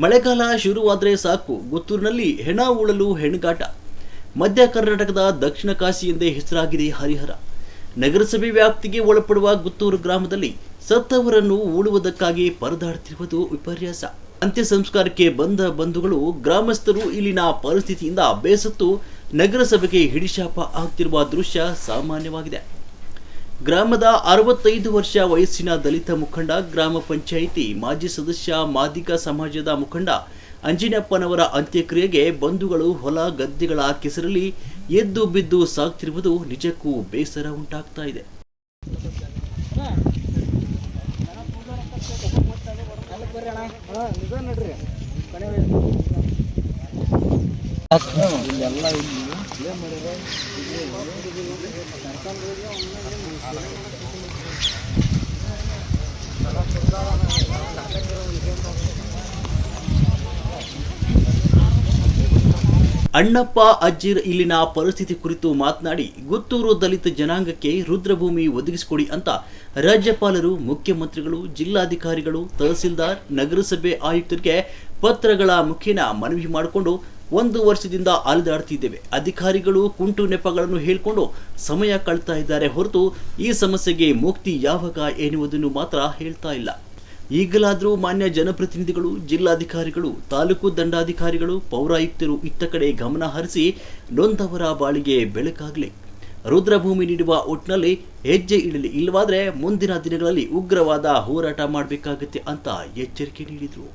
ಮಳೆಗಾಲ ಶುರುವಾದರೆ ಸಾಕು ಗುತ್ತೂರಿನಲ್ಲಿ ಹೆಣ ಉಳಲು ಹೆಣಗಾಟ. ಮಧ್ಯ ಕರ್ನಾಟಕದ ದಕ್ಷಿಣ ಕಾಶಿ ಎಂದೇ ಹೆಸರಾಗಿದೆ ಹರಿಹರ. ನಗರಸಭೆ ವ್ಯಾಪ್ತಿಗೆ ಒಳಪಡುವ ಗುತ್ತೂರು ಗ್ರಾಮದಲ್ಲಿ ಸತ್ತವರನ್ನು ಉಳುವುದಕ್ಕಾಗಿ ಪರದಾಡುತ್ತಿರುವುದು ವಿಪರ್ಯಾಸ. ಅಂತ್ಯ ಸಂಸ್ಕಾರಕ್ಕೆ ಬಂದ ಬಂಧುಗಳು ಗ್ರಾಮಸ್ಥರು ಇಲ್ಲಿನ ಪರಿಸ್ಥಿತಿಯಿಂದ ಬೇಸತ್ತು ನಗರಸಭೆಗೆ ಹಿಡಿಶಾಪ ಆಗ್ತಿರುವ ದೃಶ್ಯ ಸಾಮಾನ್ಯವಾಗಿದೆ. ಗ್ರಾಮದ 65 ವರ್ಷ ವಯಸ್ಸಿನ ದಲಿತ ಮುಖಂಡ, ಗ್ರಾಮ ಪಂಚಾಯಿತಿ ಮಾಜಿ ಸದಸ್ಯ, ಮಾದಿಗ ಸಮಾಜದ ಮುಖಂಡ ಅಂಜಿನಪ್ಪನವರ ಅಂತ್ಯಕ್ರಿಯೆಗೆ ಬಂಧುಗಳು ಹೊಲ ಗದ್ದೆಗಳ ಕೆಸರಲ್ಲಿ ಎದ್ದು ಬಿದ್ದು ಸಾಗ್ತಿರುವುದು ನಿಜಕ್ಕೂ ಬೇಸರ ಉಂಟಾಗ್ತಾ ಇದೆ. ಅಣ್ಣಪ್ಪ ಅಜ್ಜಿರ್ ಇಲ್ಲಿನ ಪರಿಸ್ಥಿತಿ ಕುರಿತು ಮಾತನಾಡಿ, ಗುತ್ತೂರು ದಲಿತ ಜನಾಂಗಕ್ಕೆ ರುದ್ರಭೂಮಿ ಒದಗಿಸಿಕೊಡಿ ಅಂತ ರಾಜ್ಯಪಾಲರು, ಮುಖ್ಯಮಂತ್ರಿಗಳು, ಜಿಲ್ಲಾಧಿಕಾರಿಗಳು, ತಹಸೀಲ್ದಾರ್, ನಗರಸಭೆ ಆಯುಕ್ತರಿಗೆ ಪತ್ರಗಳ ಮುಖೇನ ಮನವಿ ಮಾಡಿಕೊಂಡು 1 ವರ್ಷದಿಂದ ಅಲೆದಾಡ್ತಿದ್ದೇವೆ. ಅಧಿಕಾರಿಗಳು ಕುಂಟು ನೆಪಗಳನ್ನು ಹೇಳಿಕೊಂಡು ಸಮಯ ಕಳ್ತಾ ಇದ್ದಾರೆ ಹೊರತು ಈ ಸಮಸ್ಯೆಗೆ ಮುಕ್ತಿ ಯಾವಾಗ ಎನ್ನುವುದನ್ನು ಮಾತ್ರ ಹೇಳ್ತಾ ಇಲ್ಲ. ಈಗಲಾದರೂ ಮಾನ್ಯ ಜನಪ್ರತಿನಿಧಿಗಳು, ಜಿಲ್ಲಾಧಿಕಾರಿಗಳು, ತಾಲೂಕು ದಂಡಾಧಿಕಾರಿಗಳು, ಪೌರಾಯುಕ್ತರು ಇತ್ತ ಕಡೆ ಗಮನ ಹರಿಸಿ ನೊಂದವರ ಬಾಳಿಗೆ ಬೆಳಕಾಗಲಿ. ರುದ್ರಭೂಮಿ ನೀಡುವ ಒಟ್ಟಿನಲ್ಲಿ ಹೆಜ್ಜೆ ಇಡಲಿ, ಇಲ್ಲವಾದರೆ ಮುಂದಿನ ದಿನಗಳಲ್ಲಿ ಉಗ್ರವಾದ ಹೋರಾಟ ಮಾಡಬೇಕಾಗುತ್ತೆ ಅಂತ ಎಚ್ಚರಿಕೆ ನೀಡಿದರು.